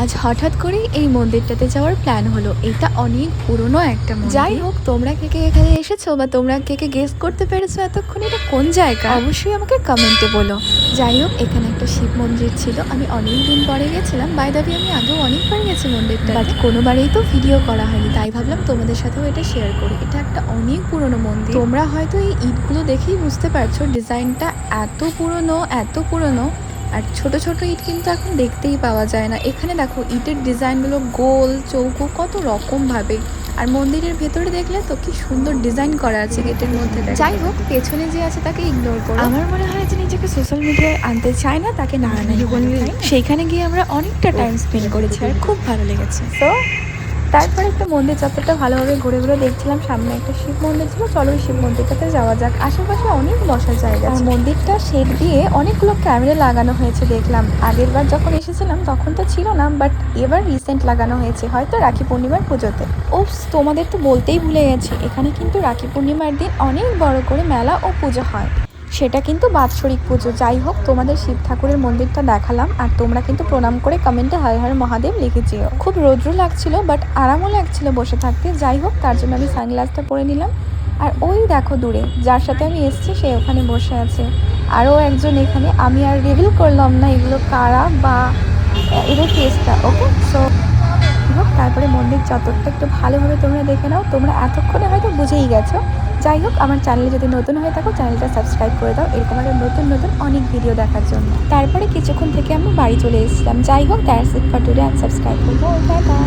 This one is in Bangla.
আজ হঠাৎ করেই এই মন্দিরটাতে যাওয়ার প্ল্যান হলো। এটা অনেক পুরনো একটা মন্দির। যাই হোক, তোমরা কে কে এখানে এসেছো বা তোমরা কে কে গেস করতে পেরেছো এতক্ষণ এটা কোন জায়গা, অবশ্যই আমাকে কমেন্টে বলো। যাই হোক, এখানে একটা শিব মন্দির ছিল। আমি অনেক দিন পরে গেছিলাম। বাই দ্য ওয়ে, আমি আগেও অনেকবার গেছি মন্দিরটা, বাট কোনোবারেই তো ভিডিও করা হয়নি, তাই ভাবলাম তোমাদের সাথেও এটা শেয়ার করি। এটা একটা অনেক পুরনো মন্দির। তোমরা হয়তো এই ইটগুলো দেখেই বুঝতে পারছো ডিজাইনটা এত পুরনো, এত পুরনো। আর ছোট ছোট ইট কিন্তু এখন দেখতেই পাওয়া যায় না। এখানে দেখো ইটের ডিজাইনগুলো গোল চৌকো কত রকম ভাবে। আর মন্দিরের ভেতরে দেখলে তো কি সুন্দর ডিজাইন করা আছে গেটের মধ্যে। যাই হোক, পেছনে যে আছে তাকে ইগনোর করো। আমার মনে হয় যে নিজেকে সোশ্যাল মিডিয়ায় আনতে চায় না তাকে না আনাই ভালো। সেইখানে গিয়ে আমরা অনেকটা টাইম স্পেন্ড করেছি আর খুব ভালো লেগেছে। তো তারপরে একটা মন্দির চত্বরটা ভালোভাবে ঘুরে ঘুরে দেখছিলাম। সামনে একটা শিব মন্দির ছিল, চলো ওই শিব মন্দিরটাতে যাওয়া যাক। আশেপাশে অনেক বসার জায়গা আর মন্দিরটা শেড দিয়ে অনেকগুলো ক্যামেরা লাগানো হয়েছে দেখলাম। আগের বার যখন এসেছিলাম তখন তো ছিল না, বাট এবার রিসেন্ট লাগানো হয়েছে, হয়তো রাখি পূর্ণিমার পুজোতে। ওপস, তোমাদের তো বলতেই ভুলে গেছি, এখানে কিন্তু রাখি পূর্ণিমার দিন অনেক বড় করে মেলা ও পুজো হয়। সেটা কিন্তু বাৎসরিক পুজো। যাই হোক, তোমাদের শিব ঠাকুরের মন্দিরটা দেখালাম, আর তোমরা কিন্তু প্রণাম করে কমেন্টে হর হর মহাদেব লিখেছিও। খুব রৌদ্র লাগছিল, বাট আরামও লাগছিল বসে থাকতে। যাই হোক, তার জন্য আমি সানগ্লাসটা পরে নিলাম। আর ওই দেখো দূরে যার সাথে আমি এসেছি সে ওখানে বসে আছে, আরও একজন এখানে। আমি আর রিভিল করলাম না এগুলো কারা বা এদের ফেসটা। ওকে, সো হোক, তারপরে মন্দির চত্বরটা একটু ভালোভাবে তোমরা দেখে নাও। তোমরা এতক্ষণে হয়তো বুঝেই গেছো। যাই হোক, আমার চ্যানেলে যদি নতুন হয়ে থাকো চ্যানেলটা সাবস্ক্রাইব করে দাও এরকম আরও নতুন নতুন অনেক ভিডিও দেখার জন্য। তারপরে কিছুক্ষণ থেকে আমি বাড়ি চলে এসেছিলাম। যাই হোক, that's it for today, and subscribe করবো। টাটা।